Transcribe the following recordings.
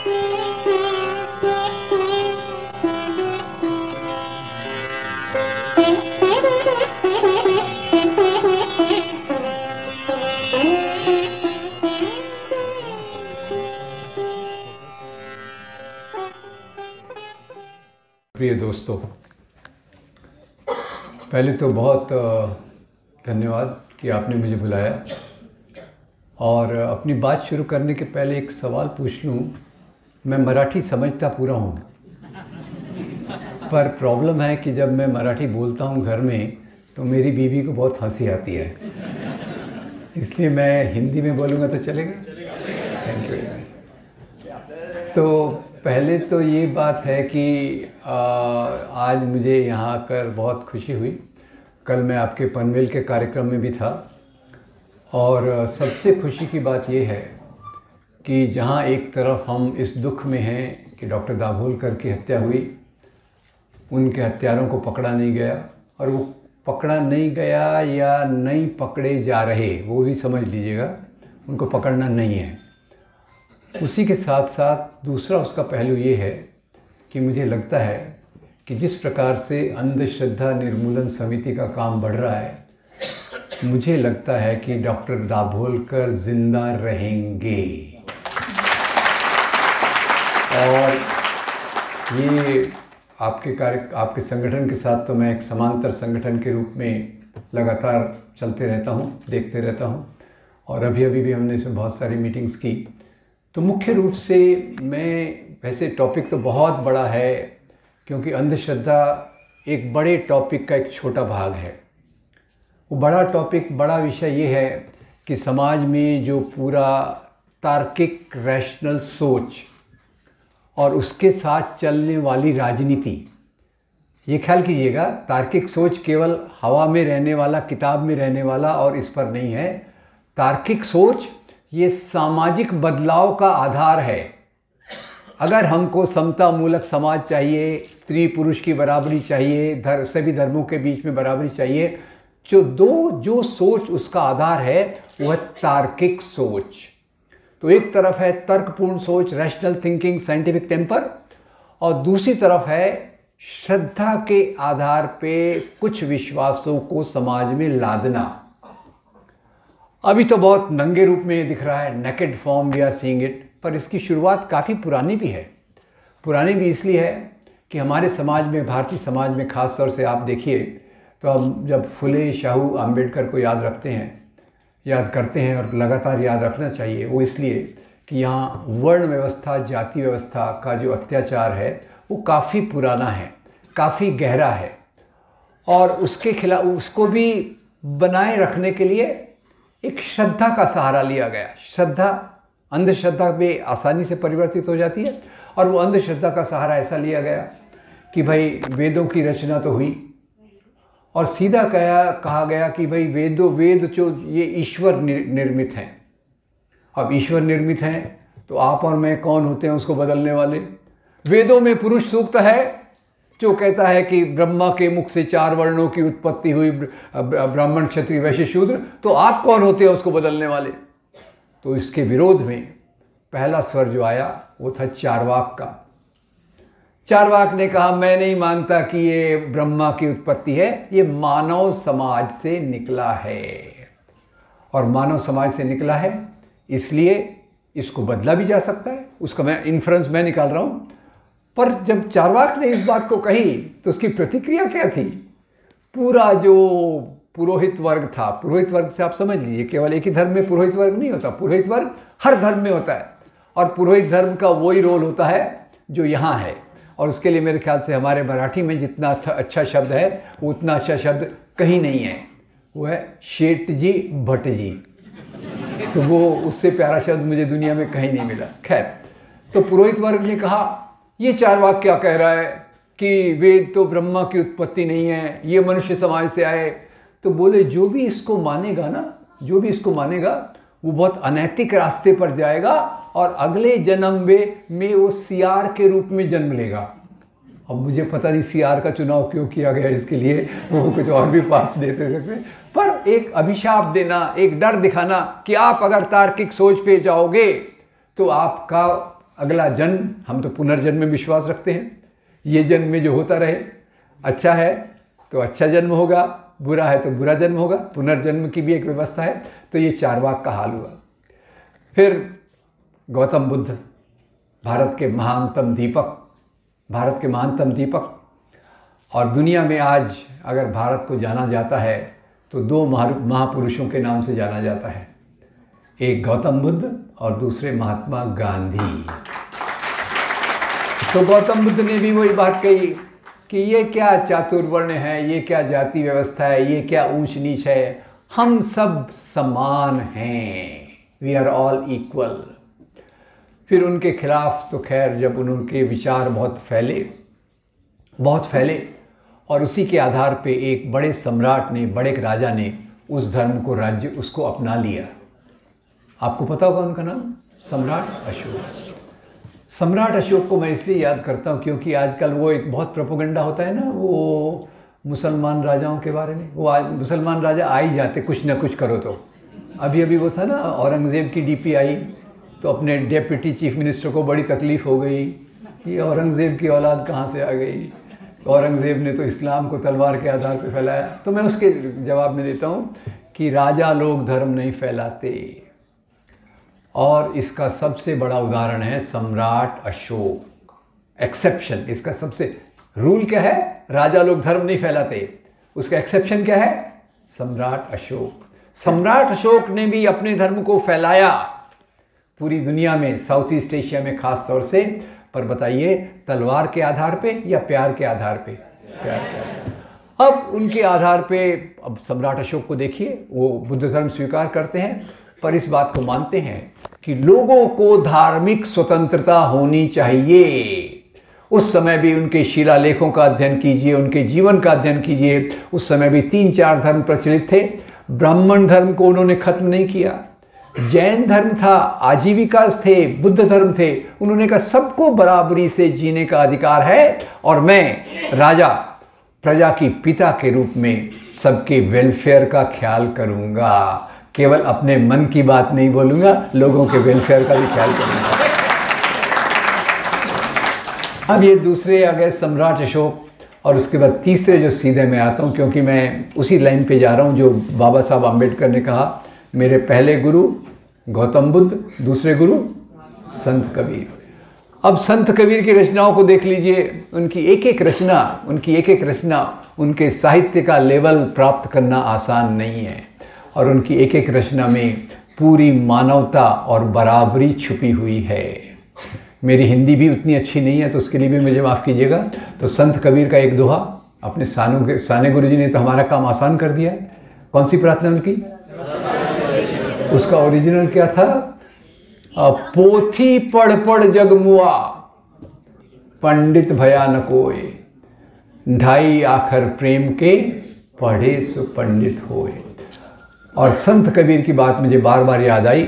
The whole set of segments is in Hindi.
प्रिय दोस्तों, पहले तो बहुत धन्यवाद कि आपने मुझे बुलाया। और अपनी बात शुरू करने के पहले एक सवाल पूछ लूँ। मैं मराठी समझता पूरा हूँ, पर प्रॉब्लम है कि जब मैं मराठी बोलता हूँ घर में तो मेरी बीवी को बहुत हंसी आती है, इसलिए मैं हिंदी में बोलूँगा तो चलेगा? Thank you very much. तो पहले तो ये बात है कि आज मुझे यहाँ आकर बहुत खुशी हुई। कल मैं आपके पनवेल के कार्यक्रम में भी था और सबसे खुशी की बात ये है कि जहाँ एक तरफ हम इस दुख में हैं कि डॉक्टर दाभोलकर की हत्या हुई, उनके हत्यारों को पकड़ा नहीं गया, और वो पकड़ा नहीं गया या नहीं पकड़े जा रहे, वो भी समझ लीजिएगा, उनको पकड़ना नहीं है। उसी के साथ साथ दूसरा उसका पहलू ये है कि मुझे लगता है कि जिस प्रकार से अंधश्रद्धा निर्मूलन समिति का काम बढ़ रहा है, मुझे लगता है कि डॉक्टर दाभोलकर जिंदा रहेंगे। और ये आपके संगठन के साथ तो मैं एक समांतर संगठन के रूप में लगातार चलते रहता हूँ, देखते रहता हूँ, और अभी भी हमने इसमें बहुत सारी मीटिंग्स की। तो मुख्य रूप से मैं, वैसे टॉपिक तो बहुत बड़ा है क्योंकि अंधश्रद्धा एक बड़े टॉपिक का एक छोटा भाग है। वो बड़ा टॉपिक, बड़ा विषय ये है कि समाज में जो पूरा तार्किक रैशनल सोच और उसके साथ चलने वाली राजनीति, ये ख्याल कीजिएगा, तार्किक सोच केवल हवा में रहने वाला, किताब में रहने वाला और इस पर नहीं है। तार्किक सोच ये सामाजिक बदलाव का आधार है। अगर हमको समता मूलक समाज चाहिए, स्त्री पुरुष की बराबरी चाहिए, सभी धर्मों के बीच में बराबरी चाहिए, जो सोच उसका आधार है वह तार्किक सोच। तो एक तरफ है तर्कपूर्ण सोच, रैशनल थिंकिंग, साइंटिफिक टेम्पर, और दूसरी तरफ है श्रद्धा के आधार पे कुछ विश्वासों को समाज में लादना। अभी तो बहुत नंगे रूप में दिख रहा है, naked form we are seeing it, पर इसकी शुरुआत काफ़ी पुरानी भी है। पुरानी भी इसलिए है कि हमारे समाज में, भारतीय समाज में ख़ास तौर से आप देखिए तो हम जब फुले, शाहू, अम्बेडकर को याद रखते हैं, याद करते हैं, और लगातार याद रखना चाहिए, वो इसलिए कि यहाँ वर्ण व्यवस्था, जाति व्यवस्था का जो अत्याचार है वो काफ़ी पुराना है, काफ़ी गहरा है, और उसके खिलाफ, उसको भी बनाए रखने के लिए एक श्रद्धा का सहारा लिया गया। श्रद्धा अंधश्रद्धा में आसानी से परिवर्तित हो जाती है, और वो अंधश्रद्धा का सहारा ऐसा लिया गया कि भाई वेदों की रचना तो हुई, और सीधा कहा गया कि भाई वेद जो ये ईश्वर निर्मित हैं। अब ईश्वर निर्मित हैं तो आप और मैं कौन होते हैं उसको बदलने वाले? वेदों में पुरुष सूक्त है जो कहता है कि ब्रह्मा के मुख से 4 वर्णों की उत्पत्ति हुई, ब्राह्मण, क्षत्रिय, वैश्य, शूद्र, तो आप कौन होते हैं उसको बदलने वाले? तो इसके विरोध में पहला स्वर जो आया वो था चारवाक का। चारवाक ने कहा, मैं नहीं मानता कि ये ब्रह्मा की उत्पत्ति है, ये मानव समाज से निकला है, और मानव समाज से निकला है इसलिए इसको बदला भी जा सकता है। उसका मैं इन्फ्रेंस मैं निकाल रहा हूँ। पर जब चारवाक ने इस बात को कही तो उसकी प्रतिक्रिया क्या थी? पूरा जो पुरोहित वर्ग था, पुरोहित वर्ग से आप समझ लीजिए केवल एक ही धर्म में पुरोहित वर्ग नहीं होता, पुरोहित वर्ग हर धर्म में होता है, और पुरोहित धर्म का वही रोल होता है जो यहाँ है। और उसके लिए मेरे ख्याल से हमारे मराठी में जितना अच्छा शब्द है वो उतना अच्छा शब्द कहीं नहीं है, वो है शेठ जी, भट्ट जी। तो वो उससे प्यारा शब्द मुझे दुनिया में कहीं नहीं मिला। खैर, तो पुरोहित वर्ग ने कहा, ये चारवाक क्या कह रहा है कि वेद तो ब्रह्मा की उत्पत्ति नहीं है, ये मनुष्य समाज से आए। तो बोले, जो भी इसको मानेगा ना, जो भी इसको मानेगा वो बहुत अनैतिक रास्ते पर जाएगा, और अगले जन्म में वो सियार के रूप में जन्म लेगा। अब मुझे पता नहीं सियार का चुनाव क्यों किया गया, इसके लिए वो कुछ और भी पाप देते सकते, पर एक अभिशाप देना, एक डर दिखाना कि आप अगर तार्किक सोच पे जाओगे तो आपका अगला जन्म, हम तो पुनर्जन्म में विश्वास रखते हैं, ये जन्म में जो होता रहे, अच्छा है तो अच्छा जन्म होगा, बुरा है तो बुरा जन्म होगा, पुनर्जन्म की भी एक व्यवस्था है। तो ये चारवाक का हाल हुआ। फिर गौतम बुद्ध, भारत के महानतम दीपक, और दुनिया में आज अगर भारत को जाना जाता है तो दो महापुरुषों के नाम से जाना जाता है, एक गौतम बुद्ध और दूसरे महात्मा गांधी। तो गौतम बुद्ध ने भी वही बात कही कि ये क्या चातुर्वर्ण है, ये क्या जाति व्यवस्था है, ये क्या ऊंच नीच है, हम सब समान हैं, वी आर ऑल इक्वल। फिर उनके खिलाफ तो खैर जब उनके विचार बहुत फैले और उसी के आधार पे एक बड़े सम्राट ने, बड़े राजा ने उस धर्म को, राज्य उसको अपना लिया। आपको पता होगा उनका नाम, सम्राट अशोक। सम्राट अशोक को मैं इसलिए याद करता हूँ क्योंकि आजकल वो एक बहुत प्रोपेगेंडा होता है ना, वो मुसलमान राजाओं के बारे में, वो आज मुसलमान राजा आ ही जाते कुछ ना कुछ करो तो। अभी वो था ना, औरंगज़ेब की डीपी आई तो अपने डेप्यूटी चीफ मिनिस्टर को बड़ी तकलीफ़ हो गई, ये औरंगज़ेब की औलाद कहाँ से आ गई, औरंगज़ेब ने तो इस्लाम को तलवार के आधार पर फैलाया। तो मैं उसके जवाब में देता हूँ कि राजा लोग धर्म नहीं फैलाते, और इसका सबसे बड़ा उदाहरण है सम्राट अशोक। एक्सेप्शन, इसका सबसे रूल क्या है, राजा लोग धर्म नहीं फैलाते, उसका एक्सेप्शन क्या है, सम्राट अशोक। सम्राट अशोक ने भी अपने धर्म को फैलाया पूरी दुनिया में, साउथ ईस्ट एशिया में खास तौर से। पर बताइए, तलवार के आधार पे या प्यार के आधार पे? प्यार के आधार पे। अब उनके आधार पे, अब सम्राट अशोक को देखिए, वो बुद्ध धर्म स्वीकार करते हैं पर इस बात को मानते हैं कि लोगों को धार्मिक स्वतंत्रता होनी चाहिए। उस समय भी उनके शिलालेखों का अध्ययन कीजिए, उनके जीवन का अध्ययन कीजिए, उस समय भी 3-4 धर्म प्रचलित थे। ब्राह्मण धर्म को उन्होंने खत्म नहीं किया, जैन धर्म था, आजीविका थे, बुद्ध धर्म थे, उन्होंने कहा सबको बराबरी से जीने का अधिकार है और मैं राजा, प्रजा की पिता के रूप में सबके वेलफेयर का ख्याल करूंगा, केवल अपने मन की बात नहीं बोलूंगा, लोगों के वेलफेयर का भी ख्याल करूंगा। अब ये दूसरे आ गए सम्राट अशोक, और उसके बाद तीसरे जो सीधे मैं आता हूँ, क्योंकि मैं उसी लाइन पे जा रहा हूँ जो बाबा साहब आम्बेडकर ने कहा, मेरे पहले गुरु गौतम बुद्ध, दूसरे गुरु संत कबीर। अब संत कबीर की रचनाओं को देख लीजिए, उनकी एक एक रचना, उनके साहित्य का लेवल प्राप्त करना आसान नहीं है, और उनकी एक एक रचना में पूरी मानवता और बराबरी छुपी हुई है। मेरी हिंदी भी उतनी अच्छी नहीं है तो उसके लिए भी मुझे माफ़ कीजिएगा। तो संत कबीर का एक दोहा, अपने साने गुरु जी ने तो हमारा काम आसान कर दिया है। कौन सी प्रार्थना उनकी? उसका ओरिजिनल क्या था? पोथी पढ़ पढ़ जग मुआ, पंडित भया न कोय, ढाई आखर प्रेम के, पढ़े सो पंडित होए। और संत कबीर की बात मुझे बार बार याद आई,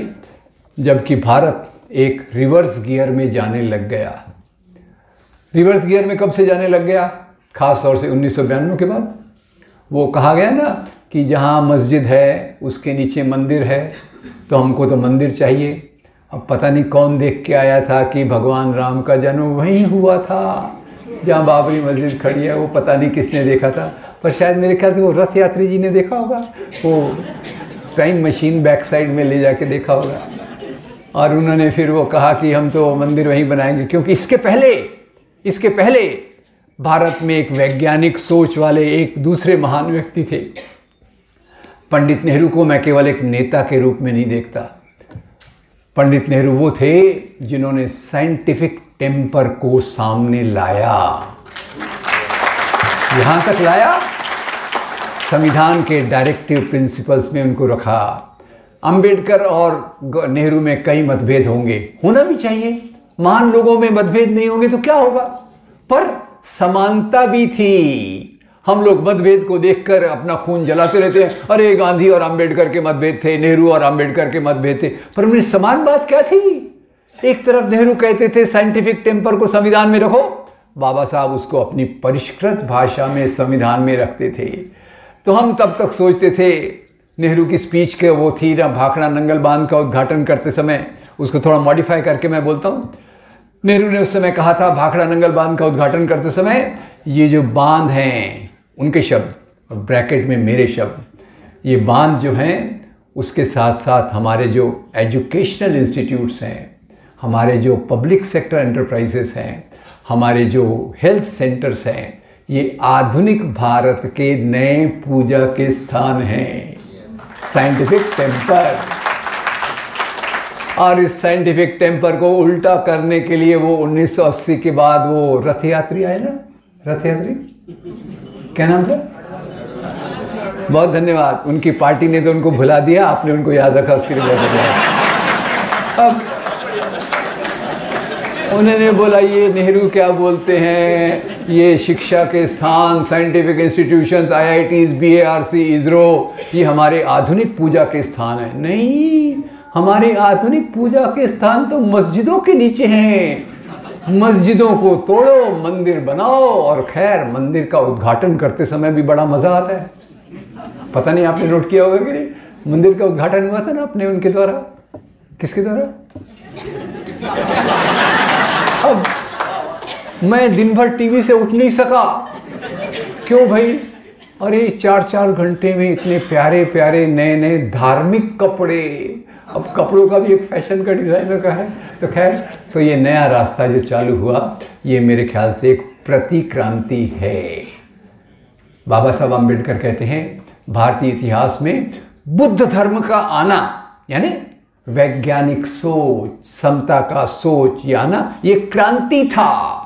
जबकि भारत एक रिवर्स गियर में जाने लग गया। रिवर्स गियर में कब से जाने लग गया? खास तौर से 1992 के बाद। वो कहा गया ना कि जहाँ मस्जिद है उसके नीचे मंदिर है, तो हमको तो मंदिर चाहिए। अब पता नहीं कौन देख के आया था कि भगवान राम का जन्म वहीं हुआ था जहाँ बाबरी मस्जिद खड़ी है, वो पता नहीं किसने देखा था, पर शायद मेरे ख्याल से वो रथ यात्री जी ने देखा होगा, वो टाइम मशीन बैक साइड में ले जाके देखा होगा, और उन्होंने फिर वो कहा कि हम तो मंदिर वहीं बनाएंगे। क्योंकि इसके पहले भारत में एक वैज्ञानिक सोच वाले एक दूसरे महान व्यक्ति थे। पंडित नेहरू को मैं केवल एक नेता के रूप में नहीं देखता। पंडित नेहरू वो थे जिन्होंने साइंटिफिक टेम्पर को सामने लाया, यहाँ तक लाया, संविधान के डायरेक्टिव प्रिंसिपल्स में उनको रखा। अंबेडकर और नेहरू में कई मतभेद होंगे, होना भी चाहिए, महान लोगों में मतभेद नहीं होंगे तो क्या होगा, पर समानता भी थी। हम लोग मतभेद को देखकर अपना खून जलाते रहते हैं, अरे गांधी और अंबेडकर के मतभेद थे, नेहरू और अंबेडकर के मतभेद थे, पर उनमें समान बात क्या थी? एक तरफ नेहरू कहते थे साइंटिफिक टेम्पर को संविधान में रखो, बाबा साहब उसको अपनी परिष्कृत भाषा में संविधान में रखते थे। तो हम तब तक सोचते थे, नेहरू की स्पीच के वो थी ना, भाखड़ा नंगल बांध का उद्घाटन करते समय, उसको थोड़ा मॉडिफाई करके मैं बोलता हूँ, नेहरू ने उस समय कहा था भाखड़ा नंगल बांध का उद्घाटन करते समय, ये जो बांध हैं, उनके शब्द और ब्रैकेट में मेरे शब्द, ये बांध जो हैं उसके साथ साथ हमारे जो एजुकेशनल इंस्टीट्यूट्स हैं, हमारे जो पब्लिक सेक्टर एंटरप्राइजेस हैं, हमारे जो हेल्थ सेंटर्स हैं, ये आधुनिक भारत के नए पूजा के स्थान हैं, साइंटिफिक टेम्पर। और इस साइंटिफिक टेम्पर को उल्टा करने के लिए वो 1980 के बाद वो रथ यात्री आए ना, रथ यात्री, क्या नाम था? बहुत धन्यवाद। उनकी पार्टी ने तो उनको भुला दिया, आपने उनको याद रखा, उसके लिए बहुत धन्यवाद। अब उन्होंने बोला ये नेहरू क्या बोलते हैं, ये शिक्षा के स्थान, scientific institutions, IITs, BARC, ISRO, ये हमारे आधुनिक पूजा के स्थान हैं। नहीं, हमारे आधुनिक पूजा के स्थान तो मस्जिदों के नीचे हैं। मस्जिदों को तोड़ो, मंदिर बनाओ। और खैर, मंदिर का उद्घाटन करते समय भी बड़ा मज़ा आता है। पता नहीं आपने नोट किया होगा कि नहीं, मंदिर का उद्घाटन हुआ था ना अपने उनके द्वारा, किसके द्वारा? अब मैं दिन भर टीवी से उठ नहीं सका। क्यों भाई? अरे 4-4 घंटे में इतने प्यारे प्यारे नए नए धार्मिक कपड़े। अब कपड़ों का भी एक फैशन का डिज़ाइनर का है। तो खैर, तो ये नया रास्ता जो चालू हुआ, ये मेरे ख्याल से एक प्रतिक्रांति है। बाबा साहब अम्बेडकर कहते हैं भारतीय इतिहास में बुद्ध धर्म का आना, यानी वैज्ञानिक सोच, समता का सोच, ये आना, ये क्रांति था।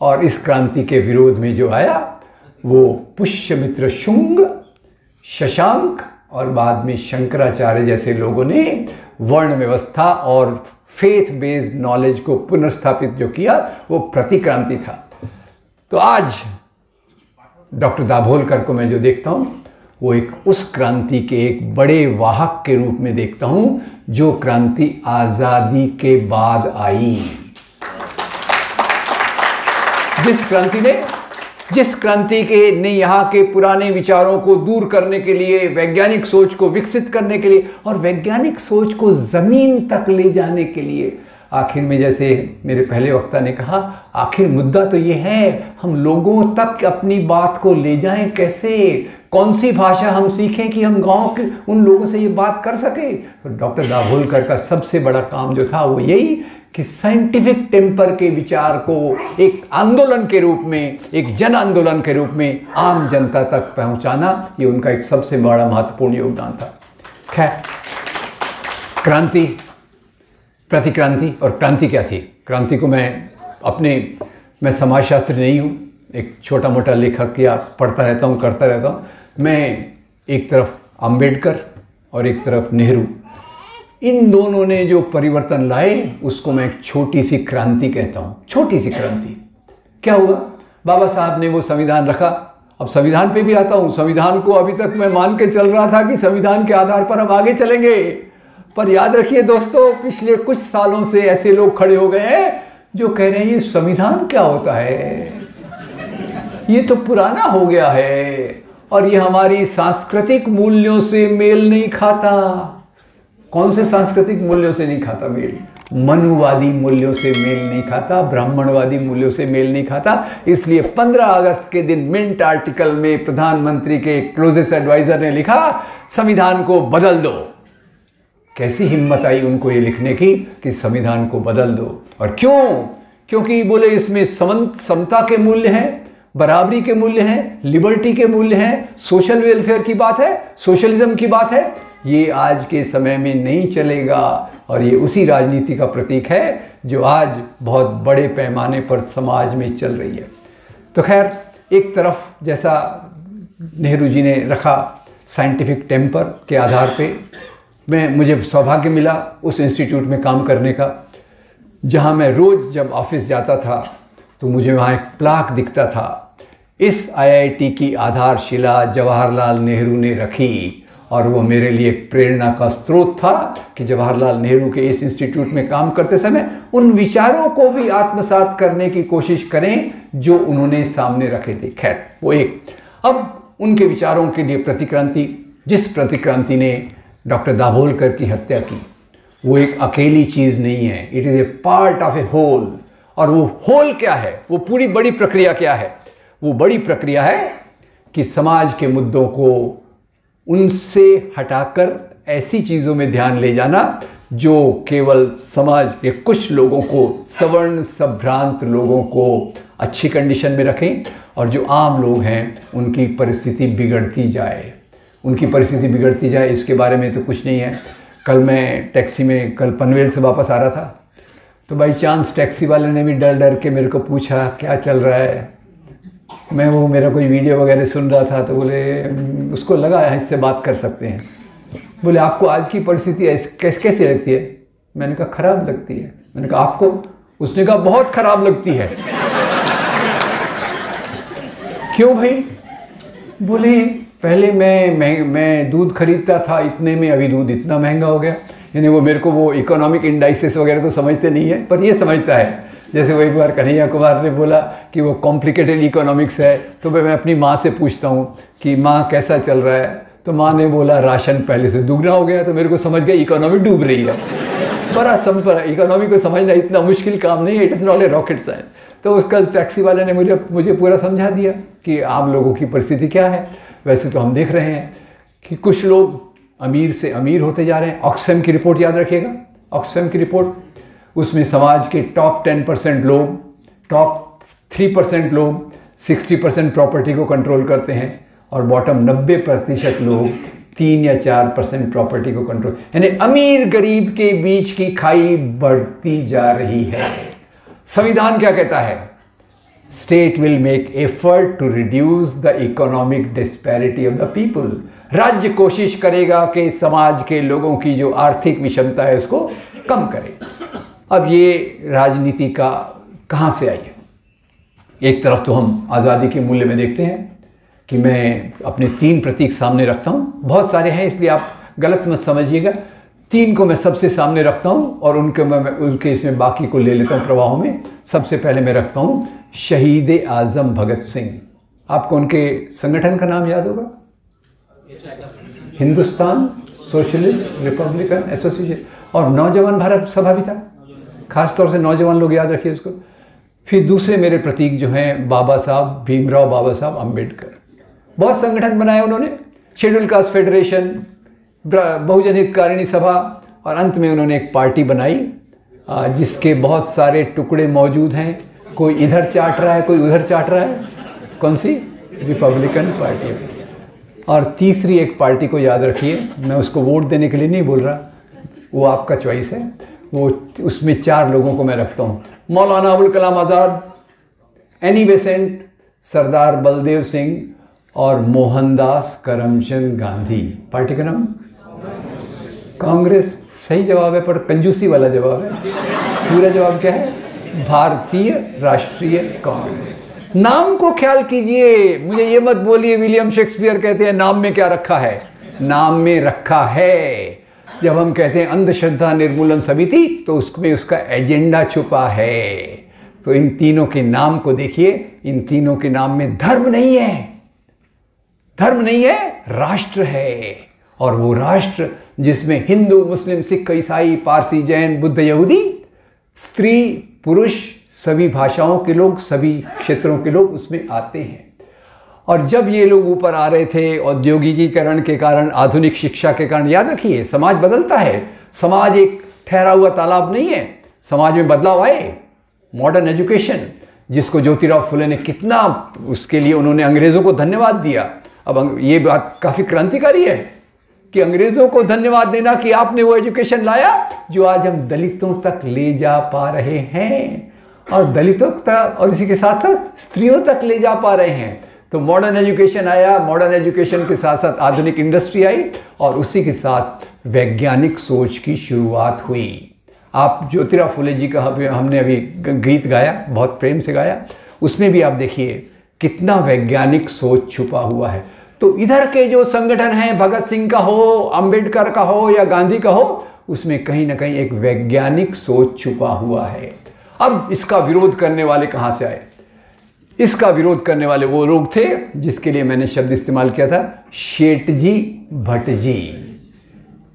और इस क्रांति के विरोध में जो आया वो पुष्यमित्र शुंग, शशांक और बाद में शंकराचार्य जैसे लोगों ने वर्ण व्यवस्था और फेथ बेस्ड नॉलेज को पुनर्स्थापित जो किया, वो प्रतिक्रांति था। तो आज डॉक्टर दाभोलकर को मैं जो देखता हूँ, वो एक उस क्रांति के एक बड़े वाहक के रूप में देखता हूँ, जो क्रांति आज़ादी के बाद आई। जिस क्रांति के ने यहाँ के पुराने विचारों को दूर करने के लिए, वैज्ञानिक सोच को विकसित करने के लिए और वैज्ञानिक सोच को ज़मीन तक ले जाने के लिए, आखिर में जैसे मेरे पहले वक्ता ने कहा, आखिर मुद्दा तो ये है हम लोगों तक अपनी बात को ले जाएं कैसे, कौन सी भाषा हम सीखें कि हम गांव के उन लोगों से ये बात कर सके। तो डॉक्टर दाभोलकर का सबसे बड़ा काम जो था वो यही कि साइंटिफिक टेम्पर के विचार को एक आंदोलन के रूप में, एक जन आंदोलन के रूप में आम जनता तक पहुंचाना, ये उनका एक सबसे बड़ा महत्वपूर्ण योगदान था। खैर, क्रांति, प्रतिक्रांति और क्रांति क्या थी? क्रांति को मैं समाजशास्त्री नहीं हूँ, एक छोटा मोटा लेखक या पढ़ता रहता हूँ, करता रहता हूँ। मैं एक तरफ अंबेडकर और एक तरफ नेहरू, इन दोनों ने जो परिवर्तन लाए उसको मैं एक छोटी सी क्रांति कहता हूँ। छोटी सी क्रांति क्या हुआ? बाबा साहब ने वो संविधान रखा। अब संविधान पे भी आता हूँ। संविधान को अभी तक मैं मान के चल रहा था कि संविधान के आधार पर हम आगे चलेंगे, पर याद रखिए दोस्तों, पिछले कुछ सालों से ऐसे लोग खड़े हो गए हैं जो कह रहे हैं ये संविधान क्या होता है, ये तो पुराना हो गया है और ये हमारी सांस्कृतिक मूल्यों से मेल नहीं खाता। कौन से सांस्कृतिक मूल्यों से नहीं खाता मेल? मनुवादी मूल्यों से मेल नहीं खाता, ब्राह्मणवादी मूल्यों से मेल नहीं खाता। इसलिए 15 अगस्त के दिन मिंट आर्टिकल में प्रधानमंत्री के क्लोजेस्ट एडवाइजर ने लिखा, संविधान को बदल दो। कैसी हिम्मत आई उनको ये लिखने की कि संविधान को बदल दो। और क्यों? क्योंकि बोले इसमें समता के मूल्य हैं, बराबरी के मूल्य हैं, लिबर्टी के मूल्य हैं, सोशल वेलफेयर की बात है, सोशलिज्म की बात है। ये आज के समय में नहीं चलेगा और ये उसी राजनीति का प्रतीक है जो आज बहुत बड़े पैमाने पर समाज में चल रही है। तो खैर, एक तरफ जैसा नेहरू जी ने रखा साइंटिफिक टेम्पर के आधार पे, मुझे सौभाग्य मिला उस इंस्टीट्यूट में काम करने का, जहाँ मैं रोज़ जब ऑफिस जाता था तो मुझे वहाँ एक प्लाक दिखता था, इस IIT की आधारशिला जवाहरलाल नेहरू ने रखी। और वो मेरे लिए एक प्रेरणा का स्रोत था कि जवाहरलाल नेहरू के इस इंस्टीट्यूट में काम करते समय उन विचारों को भी आत्मसात करने की कोशिश करें जो उन्होंने सामने रखे थे। खैर, वो एक, अब उनके विचारों के लिए प्रतिक्रांति, जिस प्रतिक्रांति ने डॉक्टर दाभोलकर की हत्या की, वो एक अकेली चीज़ नहीं है, it is a part of a whole. और वो होल क्या है, वो पूरी बड़ी प्रक्रिया क्या है? वो बड़ी प्रक्रिया है कि समाज के मुद्दों को उनसे हटाकर ऐसी चीज़ों में ध्यान ले जाना जो केवल समाज के कुछ लोगों को, सवर्ण संभ्रांत लोगों को अच्छी कंडीशन में रखें, और जो आम लोग हैं उनकी परिस्थिति बिगड़ती जाए, उनकी परिस्थिति बिगड़ती जाए। इसके बारे में तो कुछ नहीं है। कल मैं टैक्सी में, कल पनवेल से वापस आ रहा था, तो बाई चांस टैक्सी वाले ने भी डर डर के मेरे को पूछा क्या चल रहा है। मैं वो मेरा कोई वीडियो वगैरह सुन रहा था, तो बोले, उसको लगा इससे बात कर सकते हैं। बोले आपको आज की परिस्थिति कैसी लगती है? मैंने कहा खराब लगती है। मैंने कहा आपको? उसने कहा बहुत खराब लगती है। क्यों भाई? बोले पहले मैं दूध खरीदता था इतने में, अभी दूध इतना महंगा हो गया। यानी वो मेरे को वो इकोनॉमिक इंडाइसेस वगैरह तो समझते नहीं है, पर ये समझता है। जैसे वो एक बार कन्हैया कुमार ने बोला कि वो कॉम्प्लिकेटेड इकोनॉमिक्स है, तो मैं अपनी माँ से पूछता हूँ कि माँ कैसा चल रहा है, तो माँ ने बोला राशन पहले से दुगना हो गया। तो मेरे को समझ गया इकोनॉमी डूब रही है। बड़ा सिंपल, इकोनॉमी को समझना इतना मुश्किल काम नहीं है, it is not a rocket science. तो उसका टैक्सी वाले ने मुझे पूरा समझा दिया कि आम लोगों की परिस्थिति क्या है। वैसे तो हम देख रहे हैं कि कुछ लोग अमीर से अमीर होते जा रहे हैं। ऑक्सफैम की रिपोर्ट याद रखिएगा, ऑक्सफैम की रिपोर्ट, उसमें समाज के टॉप 10% लोग, टॉप 3% लोग 60% प्रॉपर्टी को कंट्रोल करते हैं, और बॉटम 90% लोग 3 या 4% प्रॉपर्टी को कंट्रोल। यानी अमीर गरीब के बीच की खाई बढ़ती जा रही है। संविधान क्या कहता है? State will make effort to reduce the economic disparity of the people. राज्य कोशिश करेगा कि समाज के लोगों की जो आर्थिक विषमता है उसको कम करे। अब ये राजनीति का कहाँ से आई है? एक तरफ तो हम आज़ादी के मूल्य में देखते हैं कि मैं अपने 3 प्रतीक सामने रखता हूँ। बहुत सारे हैं इसलिए आप गलत मत समझिएगा। 3 को मैं सबसे सामने रखता हूँ, और उनके इसमें बाकी को ले लेता हूँ प्रवाह में। सबसे पहले मैं रखता हूँ शहीद आज़म भगत सिंह। आपको उनके संगठन का नाम याद होगा? हिंदुस्तान सोशलिस्ट रिपब्लिकन एसोसिएशन, और नौजवान भारत सभा भी था। खास तौर से नौजवान लोग याद रखिए उसको। फिर दूसरे मेरे प्रतीक जो हैं बाबा साहब भीमराव बाबा साहब अम्बेडकर। बहुत संगठन बनाए उन्होंने, शेड्यूल कास्ट फेडरेशन, बहुजन हितकारिणी सभा, और अंत में उन्होंने एक पार्टी बनाई जिसके बहुत सारे टुकड़े मौजूद हैं। कोई इधर चाट रहा है, कोई उधर चाट रहा है। कौन सी? Republican party. और तीसरी एक पार्टी को याद रखिए, मैं उसको वोट देने के लिए नहीं बोल रहा, वो आपका चॉइस है। वो उसमें 4 लोगों को मैं रखता हूँ। मौलाना अबुल कलाम आज़ाद, एनी बेसेंट, सरदार बलदेव सिंह और मोहनदास करमचंद गांधी। पार्टी का नाम कांग्रेस। सही जवाब है, पर कंजूसी वाला जवाब है। पूरा जवाब क्या है? भारतीय राष्ट्रीय कांग्रेस। नाम को ख्याल कीजिए, मुझे ये मत बोलिए विलियम शेक्सपियर कहते हैं नाम में क्या रखा है। नाम में रखा है। जब हम कहते हैं अंधश्रद्धा निर्मूलन समिति, तो उसमें उसका एजेंडा छुपा है। तो इन तीनों के नाम को देखिए, इन तीनों के नाम में धर्म नहीं है, धर्म नहीं है, राष्ट्र है। और वो राष्ट्र जिसमें हिंदू मुस्लिम सिख ईसाई पारसी जैन बुद्ध यहूदी, स्त्री पुरुष सभी भाषाओं के लोग, सभी क्षेत्रों के लोग उसमें आते हैं। और जब ये लोग ऊपर आ रहे थे औद्योगिकीकरण के कारण, आधुनिक शिक्षा के कारण, याद रखिए समाज बदलता है। समाज एक ठहरा हुआ तालाब नहीं है, समाज में बदलाव आए। मॉडर्न एजुकेशन, जिसको ज्योतिराव फुले ने कितना, उसके लिए उन्होंने अंग्रेज़ों को धन्यवाद दिया। अब ये बात काफ़ी क्रांतिकारी है कि अंग्रेज़ों को धन्यवाद देना कि आपने वो एजुकेशन लाया जो आज हम दलितों तक ले जा पा रहे हैं, और दलितों तक, और इसी के साथ साथ स्त्रियों तक ले जा पा रहे हैं। तो मॉडर्न एजुकेशन आया, मॉडर्न एजुकेशन के साथ साथ आधुनिक इंडस्ट्री आई, और उसी के साथ वैज्ञानिक सोच की शुरुआत हुई। आप ज्योतिराव फुले जी का हमने अभी गीत गाया, बहुत प्रेम से गाया, उसमें भी आप देखिए कितना वैज्ञानिक सोच छुपा हुआ है। तो इधर के जो संगठन हैं, भगत सिंह का हो, अंबेडकर का हो या गांधी का हो, उसमें कहीं ना कहीं एक वैज्ञानिक सोच छुपा हुआ है। अब इसका विरोध करने वाले कहाँ से आए? इसका विरोध करने वाले वो लोग थे जिसके लिए मैंने शब्द इस्तेमाल किया था, शेठ जी भट्ट जी।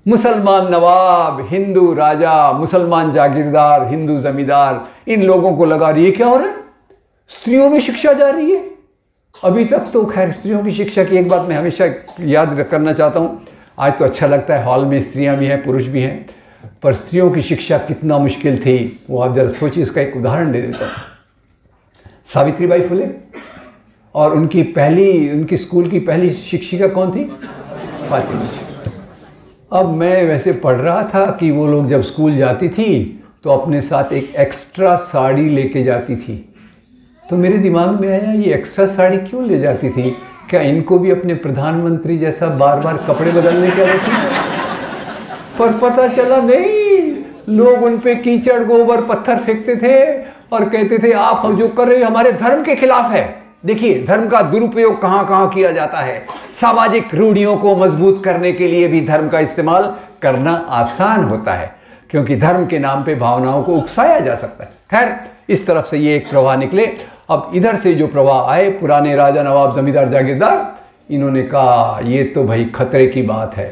मुसलमान नवाब, हिंदू राजा, मुसलमान जागीरदार, हिंदू जमींदार, इन लोगों को लगा रही है क्या हो रहा है, स्त्रियों में शिक्षा जा रही है। अभी तक तो खैर स्त्रियों की शिक्षा की एक बात मैं हमेशा याद करना चाहता हूँ, आज तो अच्छा लगता है हॉल में स्त्रियाँ भी हैं पुरुष भी हैं, पर स्त्रियों की शिक्षा कितना मुश्किल थी वो आप जरा सोचिए। इसका एक उदाहरण दे देता हूँ। सावित्रीबाई फुले और उनकी स्कूल की पहली शिक्षिका कौन थी? फातिमा जी। अब मैं वैसे पढ़ रहा था कि वो लोग जब स्कूल जाती थी तो अपने साथ एक एक्स्ट्रा साड़ी लेके जाती थी। तो मेरे दिमाग में आया ये एक्स्ट्रा साड़ी क्यों ले जाती थी, क्या इनको भी अपने प्रधानमंत्री जैसा बार बार कपड़े बदलने की आदत थी? पर पता चला नहीं, लोग उन पे कीचड़ गोबर पत्थर फेंकते थे और कहते थे आप हम जो कर रहे हैं हमारे धर्म के खिलाफ है। देखिए धर्म का दुरुपयोग कहाँ कहाँ किया जाता है। सामाजिक रूढ़ियों को मजबूत करने के लिए भी धर्म का इस्तेमाल करना आसान होता है, क्योंकि धर्म के नाम पे भावनाओं को उकसाया जा सकता है। खैर इस तरफ से ये एक प्रवाह निकले। अब इधर से जो प्रवाह आए, पुराने राजा नवाब जमींदार जागीरदार, इन्होंने कहा ये तो भाई खतरे की बात है,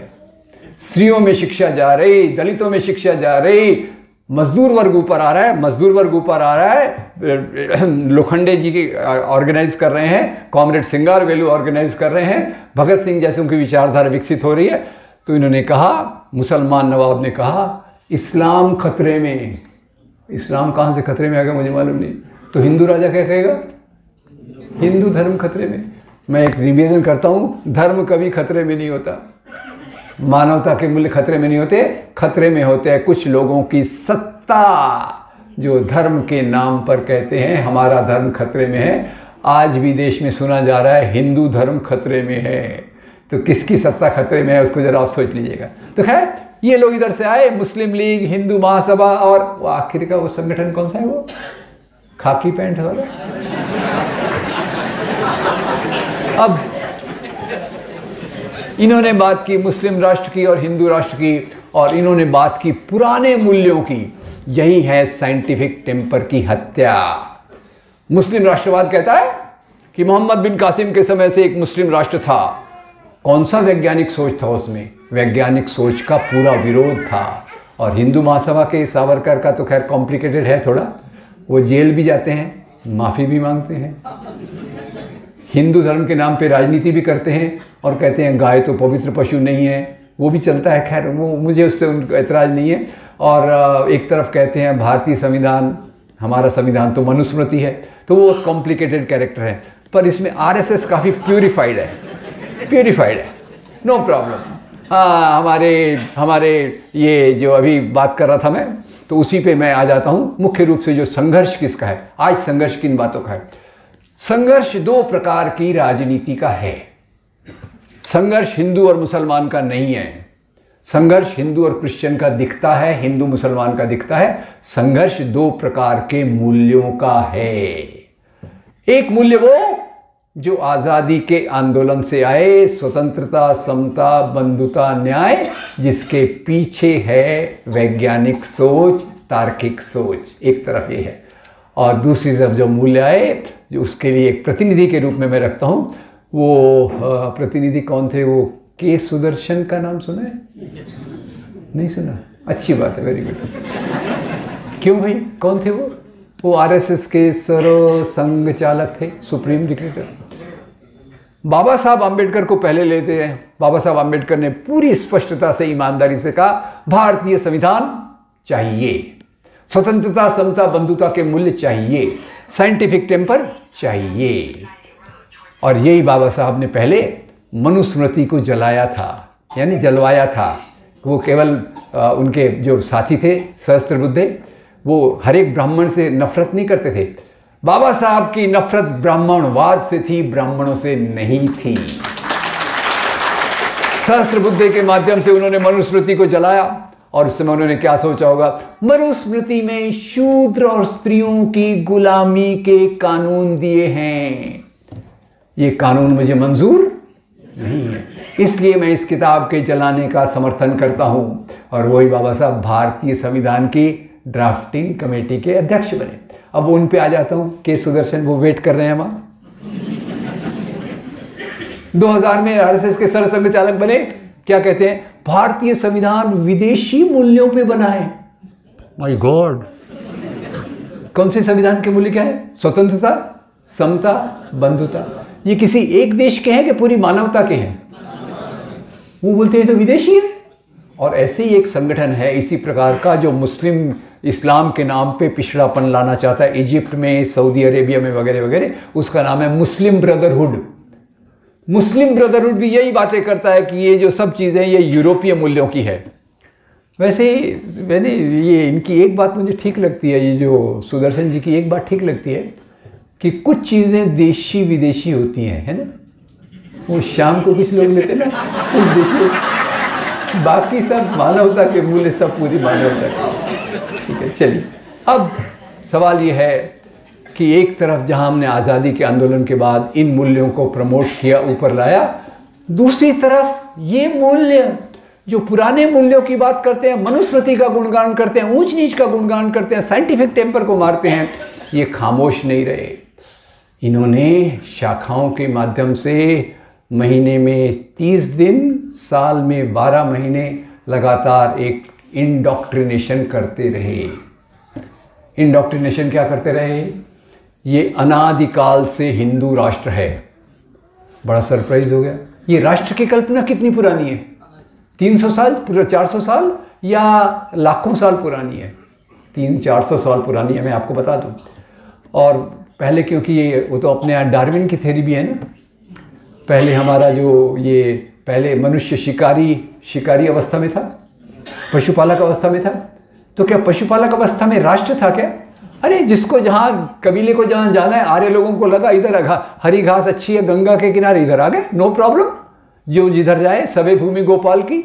स्त्रियों में शिक्षा जा रही, दलितों में शिक्षा जा रही, मजदूर वर्ग ऊपर आ रहा है, मजदूर वर्ग ऊपर आ रहा है। लोखंडे जी की ऑर्गेनाइज कर रहे हैं, कॉमरेड सिंगारवेलु ऑर्गेनाइज कर रहे हैं, भगत सिंह जैसे उनकी विचारधारा विकसित हो रही है। तो इन्होंने कहा, मुसलमान नवाब ने कहा इस्लाम खतरे में। इस्लाम कहाँ से खतरे में आ गया मुझे मालूम नहीं। तो हिंदू राजा क्या कहेगा? हिंदू धर्म खतरे में। मैं एक निवेदन करता हूँ, धर्म कभी खतरे में नहीं होता, मानवता के मूल्य खतरे में नहीं होते, खतरे में होते हैं कुछ लोगों की सत्ता जो धर्म के नाम पर कहते हैं हमारा धर्म खतरे में है। आज भी देश में सुना जा रहा है हिंदू धर्म खतरे में है, तो किसकी सत्ता खतरे में है उसको जरा आप सोच लीजिएगा। तो खैर ये लोग इधर से आए, मुस्लिम लीग, हिंदू महासभा, और वो आखिर का वो संगठन कौन सा है, वो खाकी पैंट वाला। अब इन्होंने बात की मुस्लिम राष्ट्र की और हिंदू राष्ट्र की, और इन्होंने बात की पुराने मूल्यों की। यही है साइंटिफिक टेम्पर की हत्या। मुस्लिम राष्ट्रवाद कहता है कि मोहम्मद बिन कासिम के समय से एक मुस्लिम राष्ट्र था। कौन सा वैज्ञानिक सोच था उसमें? वैज्ञानिक सोच का पूरा विरोध था। और हिंदू महासभा के सावरकर का तो खैर कॉम्प्लिकेटेड है थोड़ा, वो जेल भी जाते हैं, माफ़ी भी मांगते हैं, हिंदू धर्म के नाम पे राजनीति भी करते हैं और कहते हैं गाय तो पवित्र पशु नहीं है, वो भी चलता है। खैर वो मुझे उससे उनका एतराज़ नहीं है। और एक तरफ कहते हैं भारतीय संविधान, हमारा संविधान तो मनुस्मृति है, तो वो कॉम्प्लिकेटेड कैरेक्टर है। पर इसमें आरएसएस काफ़ी प्यूरिफाइड है, नो प्रॉब्लम। हाँ, हमारे ये जो अभी बात कर रहा था मैं, तो उसी पे मैं आ जाता हूँ। मुख्य रूप से जो संघर्ष किसका है, आज संघर्ष किन बातों का है? संघर्ष दो प्रकार की राजनीति का है। संघर्ष हिंदू और मुसलमान का नहीं है। संघर्ष हिंदू और क्रिश्चियन का दिखता है, हिंदू मुसलमान का दिखता है। संघर्ष दो प्रकार के मूल्यों का है। एक मूल्य वो जो आज़ादी के आंदोलन से आए, स्वतंत्रता, समता, बंधुता, न्याय, जिसके पीछे है वैज्ञानिक सोच, तार्किक सोच, एक तरफ ये है। और दूसरी तरफ जो मूल्य आए, जो उसके लिए एक प्रतिनिधि के रूप में मैं रखता हूँ, वो प्रतिनिधि कौन थे? वो के सुदर्शन का नाम सुना है? नहीं सुना? अच्छी बात है, वेरी गुड। क्यों भाई, कौन थे वो? वो आरएसएस के सर्व संघ चालक थे, सुप्रीम डिक्टेटर। बाबा साहब आम्बेडकर को पहले लेते हैं। बाबा साहब आम्बेडकर ने पूरी स्पष्टता से, ईमानदारी से कहा भारतीय संविधान चाहिए, स्वतंत्रता, समता, बंधुता के मूल्य चाहिए, साइंटिफिक टेम्पर चाहिए। और यही बाबा साहब ने पहले मनुस्मृति को जलाया था, यानी जलवाया था। वो केवल उनके जो साथी थे सहस्त्रबुद्धे, वो हर एक ब्राह्मण से नफरत नहीं करते थे। बाबा साहब की नफरत ब्राह्मणवाद से थी, ब्राह्मणों से नहीं थी। सहस्त्रबुद्धे के माध्यम से उन्होंने मनुस्मृति को जलाया। और उस समय उन्होंने क्या सोचा होगा? मनुस्मृति में शूद्र और स्त्रियों की गुलामी के कानून दिए हैं, ये कानून मुझे मंजूर नहीं है, इसलिए मैं इस किताब के जलाने का समर्थन करता हूं। और वही बाबा साहब भारतीय संविधान की ड्राफ्टिंग कमेटी के अध्यक्ष बने। अब उन पे आ जाता हूं, के सुदर्शन, वो वेट कर रहे हैं वहां। 2000 में आरएसएस के सरसंघ चालक बने। क्या कहते हैं? भारतीय संविधान विदेशी मूल्यों पे बना है। माय गॉड, कौन से संविधान के मूल्य क्या है? स्वतंत्रता, समता, बंधुता। ये किसी एक देश के हैं कि पूरी मानवता के हैं? वो बोलते हैं तो विदेशी है। और ऐसे ही एक संगठन है इसी प्रकार का जो मुस्लिम इस्लाम के नाम पे पिछड़ापन लाना चाहता है, इजिप्ट में, सऊदी अरेबिया में वगैरह वगैरह। उसका नाम है मुस्लिम ब्रदरहुड। मुस्लिम ब्रदरहुड भी यही बातें करता है कि ये जो सब चीज़ें ये यूरोपीय मूल्यों की है। वैसे ही मैंने ये इनकी एक बात मुझे ठीक लगती है, ये जो सुदर्शन जी की एक बात ठीक लगती है कि कुछ चीज़ें देशी विदेशी होती हैं, है ना? वो शाम को कुछ लोग लेते ना कुछ देशी, बाकी सब मानवता के मूल्य, सब पूरी मानवता के। ठीक है, चलिए अब सवाल ये है कि एक तरफ जहां हमने आज़ादी के आंदोलन के बाद इन मूल्यों को प्रमोट किया, ऊपर लाया, दूसरी तरफ ये मूल्य जो पुराने मूल्यों की बात करते हैं, मनुस्मृति का गुणगान करते हैं, ऊंच नीच का गुणगान करते हैं, साइंटिफिक टेम्पर को मारते हैं, ये खामोश नहीं रहे। इन्होंने शाखाओं के माध्यम से महीने में 30 दिन, साल में 12 महीने लगातार एक इंडोक्ट्रिनेशन करते रहे। इंडोक्ट्रिनेशन क्या करते रहे? ये अनादिकाल से हिंदू राष्ट्र है। बड़ा सरप्राइज हो गया। ये राष्ट्र की कल्पना कितनी पुरानी है? 300 साल, 400 साल या लाखों साल पुरानी है? 300-400 साल पुरानी है, मैं आपको बता दूं। और पहले क्योंकि ये वो तो अपने यहाँ डार्विन की थ्योरी भी है ना। पहले हमारा जो ये पहले मनुष्य शिकारी अवस्था में था, पशुपालक अवस्था में था। तो क्या पशुपालक अवस्था में राष्ट्र था क्या? अरे जिसको जहाँ कबीले को जहाँ जाना है, आर्य लोगों को लगा इधर हरी घास अच्छी है गंगा के किनारे, इधर आ गए, नो प्रॉब्लम, जो जिधर जाए, सबे भूमि गोपाल की।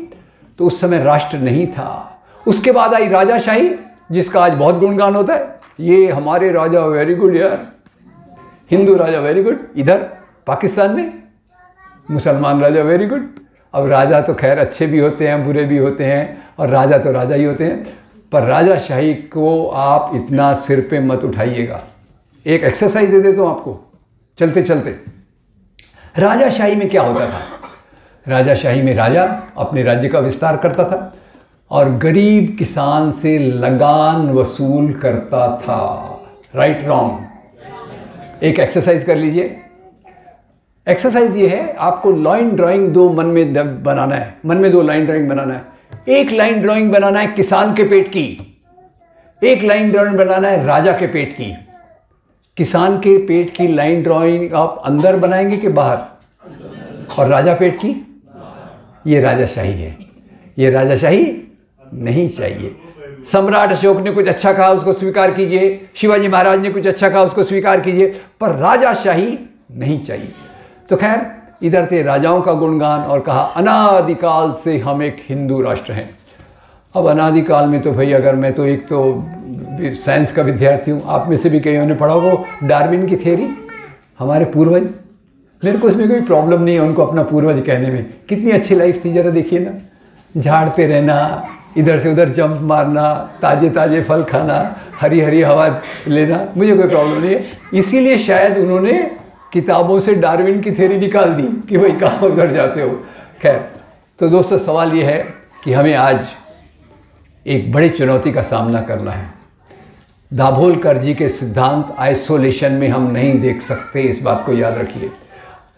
तो उस समय राष्ट्र नहीं था। उसके बाद आई राजाशाही, जिसका आज बहुत गुणगान होता है। ये हमारे राजा वेरी गुड यार, हिंदू राजा वेरी गुड। इधर पाकिस्तान में मुसलमान राजा वेरी गुड। अब राजा तो खैर अच्छे भी होते हैं, बुरे भी होते हैं, और राजा तो राजा ही होते हैं। पर राजाशाही को आप इतना सिर पे मत उठाइएगा। एक एक्सरसाइज दे देता हूँ आपको चलते चलते। राजाशाही में क्या होता था? राजाशाही में राजा अपने राज्य का विस्तार करता था और गरीब किसान से लगान वसूल करता था। Right wrong? एक एक्सरसाइज कर लीजिए। एक्सरसाइज ये है, आपको लाइन ड्राइंग दो मन में बनाना है, मन में 2 लाइन ड्राइंग बनाना है। एक लाइन ड्राइंग बनाना है किसान के पेट की, एक लाइन ड्राइंग बनाना है राजा के पेट की। किसान के पेट की लाइन ड्राइंग आप अंदर बनाएंगे कि बाहर? और राजा पेट की? ये राजाशाही है। ये राजाशाही नहीं चाहिए। सम्राट अशोक ने कुछ अच्छा कहा, उसको स्वीकार कीजिए। शिवाजी महाराज ने कुछ अच्छा कहा, उसको स्वीकार कीजिए, पर राजाशाही नहीं चाहिए। तो खैर, इधर से राजाओं का गुणगान और कहा अनादिकाल से हम एक हिंदू राष्ट्र हैं। अब अनादिकाल में तो भाई, अगर मैं तो एक तो साइंस का विद्यार्थी हूँ, आप में से भी कईयों ने पढ़ा हो डार्विन की थ्योरी, हमारे पूर्वज। मेरे को इसमें कोई प्रॉब्लम नहीं है उनको अपना पूर्वज कहने में। कितनी अच्छी लाइफ थी, जरा देखिए ना। झाड़ पे रहना, इधर से उधर जंप मारना, ताजे ताजे फल खाना, हरी हरी हवा लेना, मुझे कोई प्रॉब्लम नहीं है। इसीलिए शायद उन्होंने किताबों से डार्विन की थ्योरी निकाल दी कि भाई कहाँ उधर जाते हो। खैर, तो दोस्तों सवाल ये है कि हमें आज एक बड़ी चुनौती का सामना करना है। दाभोलकर जी के सिद्धांत आइसोलेशन में हम नहीं देख सकते, इस बात को याद रखिए।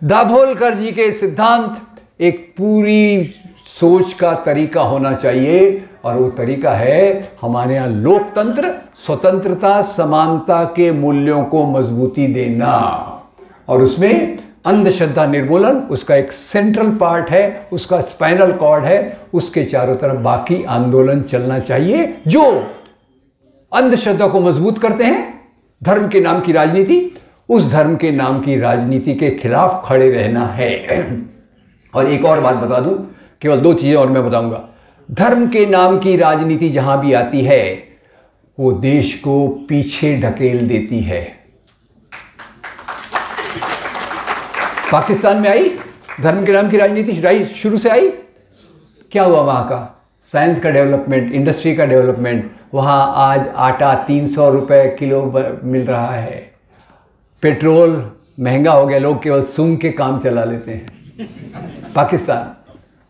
दाभोलकर जी के सिद्धांत एक पूरी सोच का तरीका होना चाहिए, और वो तरीका है हमारे यहाँ लोकतंत्र, स्वतंत्रता, समानता के मूल्यों को मजबूती देना, और उसमें अंधश्रद्धा निर्मूलन उसका एक सेंट्रल पार्ट है, उसका स्पाइनल कॉर्ड है। उसके चारों तरफ बाकी आंदोलन चलना चाहिए जो अंधश्रद्धा को मजबूत करते हैं। धर्म के नाम की राजनीति, उस धर्म के नाम की राजनीति के खिलाफ खड़े रहना है। और एक और बात बता दूं, केवल 2 चीज़ें और मैं बताऊंगा। धर्म के नाम की राजनीति जहां भी आती है, वो देश को पीछे ढकेल देती है। पाकिस्तान में आई धर्म के नाम की राजनीति, शुरू से आई। क्या हुआ वहाँ का? साइंस का डेवलपमेंट, इंडस्ट्री का डेवलपमेंट। वहाँ आज आटा 300 रुपये किलो मिल रहा है, पेट्रोल महंगा हो गया, लोग केवल सूंघ के काम चला लेते हैं। पाकिस्तान,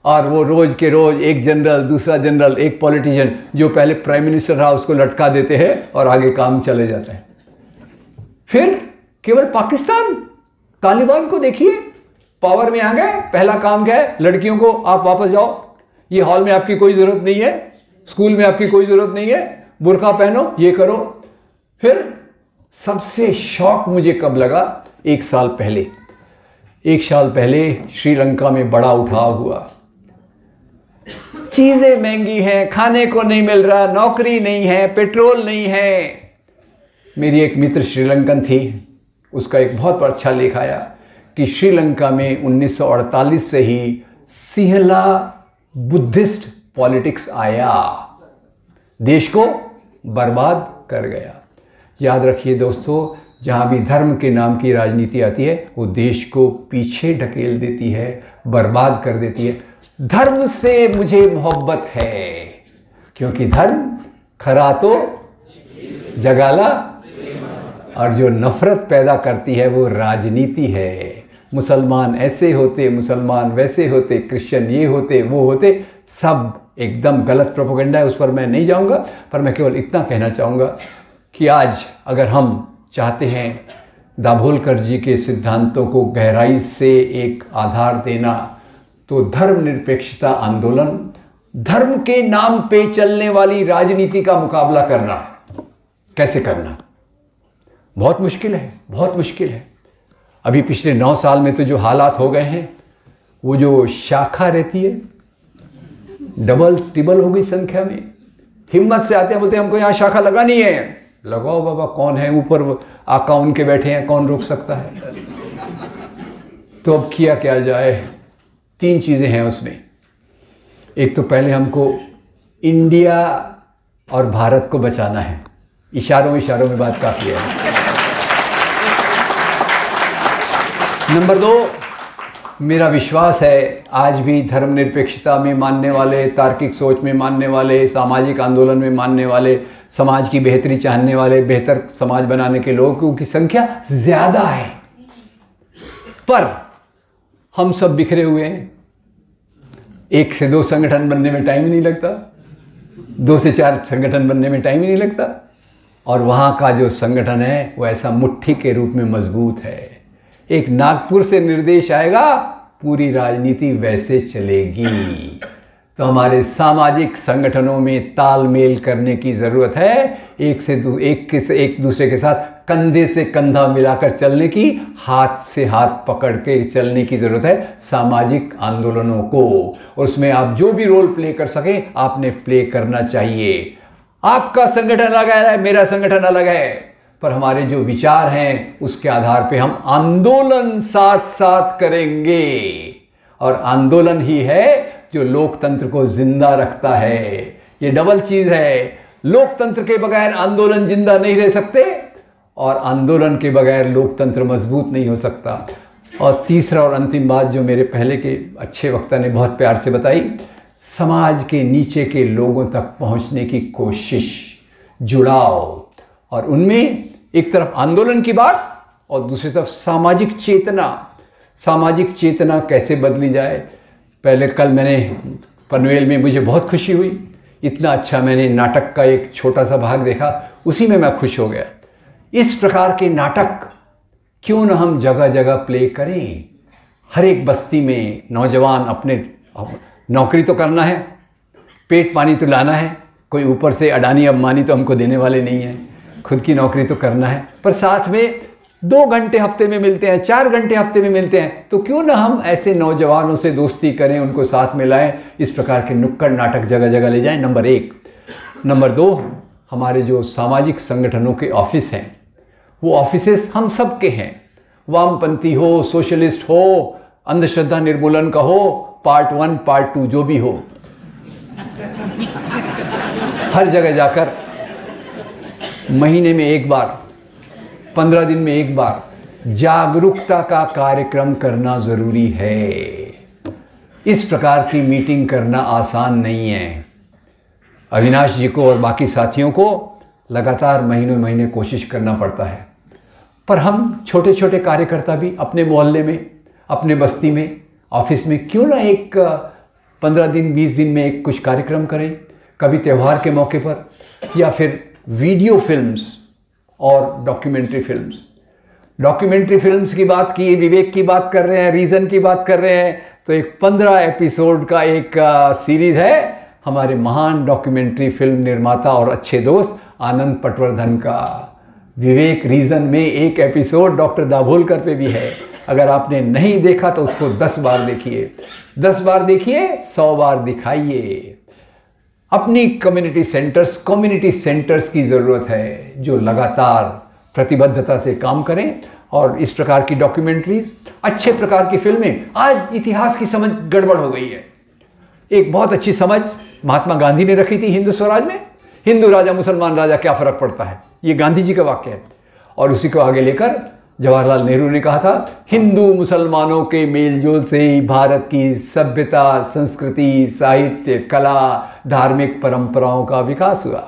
और वो रोज के रोज एक जनरल, दूसरा जनरल, एक पॉलिटिशियन जो पहले प्राइम मिनिस्टर रहा उसको लटका देते हैं और आगे काम चले जाता है। फिर केवल पाकिस्तान, तालिबान को देखिए, पावर में आ गए, पहला काम क्या है, लड़कियों को आप वापस जाओ, ये हॉल में आपकी कोई ज़रूरत नहीं है, स्कूल में आपकी कोई ज़रूरत नहीं है, बुर्का पहनो, ये करो। फिर सबसे शौक मुझे कब लगा, एक साल पहले श्रीलंका में बड़ा उठाव हुआ। चीज़ें महंगी हैं, खाने को नहीं मिल रहा, नौकरी नहीं है, पेट्रोल नहीं है। मेरी एक मित्र श्रीलंकन थी, उसका एक बहुत अच्छा लेख आया कि श्रीलंका में 1948 से ही सिंहला बुद्धिस्ट पॉलिटिक्स आया, देश को बर्बाद कर गया। याद रखिए दोस्तों, जहाँ भी धर्म के नाम की राजनीति आती है वो देश को पीछे ढकेल देती है, बर्बाद कर देती है। धर्म से मुझे मोहब्बत है, क्योंकि धर्म खरा तो जगाला, और जो नफरत पैदा करती है वो राजनीति है। मुसलमान ऐसे होते, मुसलमान वैसे होते, क्रिश्चियन ये होते, वो होते, सब एकदम गलत प्रोपेगेंडा है, उस पर मैं नहीं जाऊंगा। पर मैं केवल इतना कहना चाहूँगा कि आज अगर हम चाहते हैं दाभोलकर जी के सिद्धांतों को गहराई से एक आधार देना, तो धर्मनिरपेक्षता आंदोलन, धर्म के नाम पे चलने वाली राजनीति का मुकाबला करना, कैसे करना, बहुत मुश्किल है, बहुत मुश्किल है। अभी पिछले 9 साल में तो जो हालात हो गए हैं, वो जो शाखा रहती है डबल ट्रिबल हो गई संख्या में। हिम्मत से आते हैं, बोलते हैं हमको यहाँ शाखा लगानी है, लगाओ बाबा, कौन है ऊपर आका उनके बैठे हैं, कौन रोक सकता है। तो अब किया क्या जाए, 3 चीज़ें हैं उसमें। एक तो पहले हमको इंडिया और भारत को बचाना है, इशारों में बात काफ़ी है। नंबर 2, मेरा विश्वास है आज भी धर्मनिरपेक्षता में मानने वाले, तार्किक सोच में मानने वाले, सामाजिक आंदोलन में मानने वाले, समाज की बेहतरी चाहने वाले, बेहतर समाज बनाने के लोगों की संख्या ज़्यादा है, पर हम सब बिखरे हुए हैं। 1 से 2 संगठन बनने में टाइम ही नहीं लगता, 2 से 4 संगठन बनने में टाइम ही नहीं लगता, और वहाँ का जो संगठन है वो ऐसा मुट्ठी के रूप में मजबूत है। एक नागपुर से निर्देश आएगा, पूरी राजनीति वैसे चलेगी। तो हमारे सामाजिक संगठनों में तालमेल करने की ज़रूरत है, एक दूसरे के साथ कंधे से कंधा मिलाकर चलने की, हाथ से हाथ पकड़ के चलने की ज़रूरत है सामाजिक आंदोलनों को। और उसमें आप जो भी रोल प्ले कर सकें आपने प्ले करना चाहिए। आपका संगठन अलग है, मेरा संगठन अलग है, पर हमारे जो विचार हैं उसके आधार पे हम आंदोलन साथ साथ करेंगे, और आंदोलन ही है जो लोकतंत्र को जिंदा रखता है। ये डबल चीज़ है, लोकतंत्र के बगैर आंदोलन जिंदा नहीं रह सकते, और आंदोलन के बगैर लोकतंत्र मजबूत नहीं हो सकता। और तीसरा और अंतिम बात जो मेरे पहले के अच्छे वक्ता ने बहुत प्यार से बताई, समाज के नीचे के लोगों तक पहुंचने की कोशिश, जुड़ाव, और उनमें एक तरफ आंदोलन की बात और दूसरी तरफ सामाजिक चेतना। सामाजिक चेतना कैसे बदली जाए। पहले कल मैंने पनवेल में, मुझे बहुत खुशी हुई, इतना अच्छा मैंने नाटक का एक छोटा सा भाग देखा, उसी में मैं खुश हो गया। इस प्रकार के नाटक क्यों न हम जगह जगह प्ले करें। हर एक बस्ती में नौजवान अपने, नौकरी तो करना है, पेट पानी तो लाना है, कोई ऊपर से अडानी अंबानी तो हमको देने वाले नहीं हैं, खुद की नौकरी तो करना है, पर साथ में 2 घंटे हफ्ते में मिलते हैं, 4 घंटे हफ्ते में मिलते हैं, तो क्यों ना हम ऐसे नौजवानों से दोस्ती करें, उनको साथ में लाएं, इस प्रकार के नुक्कड़ नाटक जगह जगह ले जाएं। नंबर 1। नंबर 2, हमारे जो सामाजिक संगठनों के ऑफिस हैं, वो ऑफिसेस हम सब के हैं, वामपंथी हो, सोशलिस्ट हो, अंधश्रद्धा निर्मूलन का हो, पार्ट 1 पार्ट 2 जो भी हो, हर जगह जाकर महीने में 1 बार, 15 दिन में 1 बार जागरूकता का कार्यक्रम करना ज़रूरी है। इस प्रकार की मीटिंग करना आसान नहीं है। अविनाश जी को और बाकी साथियों को लगातार महीनों महीने कोशिश करना पड़ता है, पर हम छोटे छोटे कार्यकर्ता भी अपने मोहल्ले में, अपने बस्ती में, ऑफिस में क्यों ना एक 15 दिन 20 दिन में एक कुछ कार्यक्रम करें, कभी त्यौहार के मौके पर, या फिर वीडियो फिल्म्स और डॉक्यूमेंट्री फिल्म्स। डॉक्यूमेंट्री फिल्म्स की बात की, विवेक की बात कर रहे हैं, रीज़न की बात कर रहे हैं, तो एक 15 एपिसोड का एक सीरीज़ है हमारे महान डॉक्यूमेंट्री फिल्म निर्माता और अच्छे दोस्त आनंद पटवर्धन का। विवेक रीज़न में एक एपिसोड डॉक्टर दाभोलकर पे भी है। अगर आपने नहीं देखा तो उसको 10 बार देखिए, 10 बार देखिए, 100 बार दिखाइए। अपनी कम्युनिटी सेंटर्स की ज़रूरत है जो लगातार प्रतिबद्धता से काम करें और इस प्रकार की डॉक्यूमेंट्रीज, अच्छे प्रकार की फिल्में। आज इतिहास की समझ गड़बड़ हो गई है। एक बहुत अच्छी समझ महात्मा गांधी ने रखी थी हिंदू स्वराज में, हिंदू राजा मुसलमान राजा क्या फ़र्क पड़ता है, ये गांधी जी का वाक्य है। और उसी को आगे लेकर जवाहरलाल नेहरू ने कहा था, हिंदू मुसलमानों के मेलजोल से ही भारत की सभ्यता, संस्कृति, साहित्य, कला, धार्मिक परंपराओं का विकास हुआ।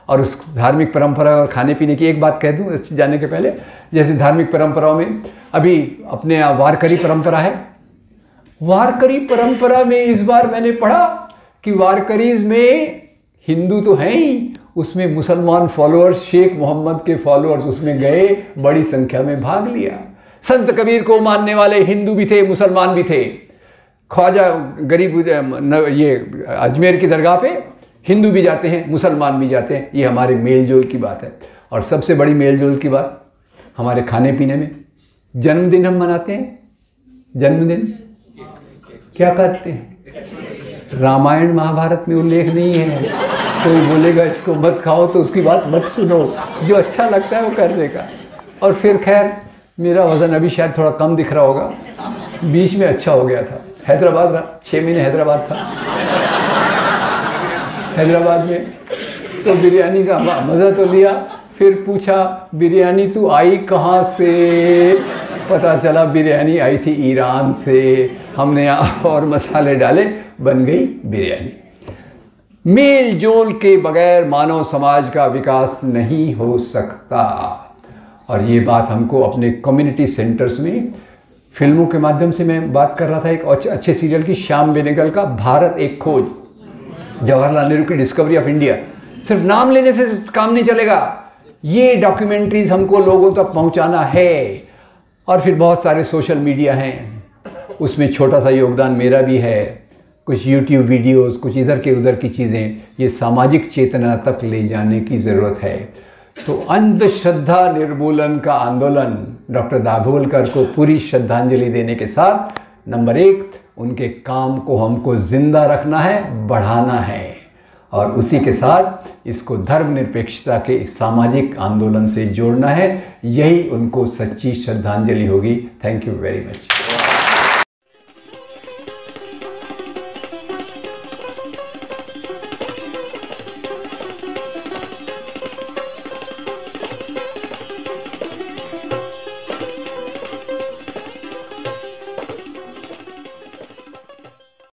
और उस धार्मिक परंपरा और खाने पीने की एक बात कह दूं जाने के पहले, जैसे धार्मिक परंपराओं में अभी अपने वारकरी परंपरा है। वारकरी परंपरा में इस बार मैंने पढ़ा कि वारकरीज में हिंदू तो हैं ही, उसमें मुसलमान फॉलोअर्स, शेख मोहम्मद के फॉलोअर्स उसमें गए, बड़ी संख्या में भाग लिया। संत कबीर को मानने वाले हिंदू भी थे, मुसलमान भी थे। ख्वाजा गरीब ये अजमेर की दरगाह पे हिंदू भी जाते हैं, मुसलमान भी जाते हैं। ये हमारे मेल जोल की बात है। और सबसे बड़ी मेल जोल की बात हमारे खाने पीने में। जन्मदिन हम मनाते हैं, जन्मदिन क्या करते हैं? रामायण महाभारत में उल्लेख नहीं है। कोई बोलेगा इसको मत खाओ तो उसकी बात मत सुनो, जो अच्छा लगता है वो करने का। और फिर खैर मेरा वज़न अभी शायद थोड़ा कम दिख रहा होगा, बीच में अच्छा हो गया था। हैदराबाद रहा, 6 महीने हैदराबाद था। हैदराबाद में तो बिरयानी का मज़ा तो लिया, फिर पूछा बिरयानी तू आई कहाँ से? पता चला बिरयानी आई थी ईरान से। हमने और मसाले डाले, बन गई बिरयानी। मेल जोल के बगैर मानव समाज का विकास नहीं हो सकता। और ये बात हमको अपने कम्युनिटी सेंटर्स में, फिल्मों के माध्यम से मैं बात कर रहा था एक अच्छे सीरियल की, श्याम बेनेगल का भारत एक खोज, जवाहरलाल नेहरू की डिस्कवरी ऑफ इंडिया। सिर्फ नाम लेने से काम नहीं चलेगा, ये डॉक्यूमेंट्रीज हमको लोगों तक पहुंचाना है। और फिर बहुत सारे सोशल मीडिया हैं, उसमें छोटा सा योगदान मेरा भी है। कुछ यूट्यूब वीडियोस, कुछ इधर के उधर की चीज़ें, ये सामाजिक चेतना तक ले जाने की ज़रूरत है। तो अंधश्रद्धा निर्मूलन का आंदोलन डॉक्टर दाभोलकर को पूरी श्रद्धांजलि देने के साथ, नंबर 1 उनके काम को हमको जिंदा रखना है, बढ़ाना है। और उसी के साथ इसको धर्मनिरपेक्षता के सामाजिक आंदोलन से जोड़ना है। यही उनको सच्ची श्रद्धांजलि होगी। Thank you very much.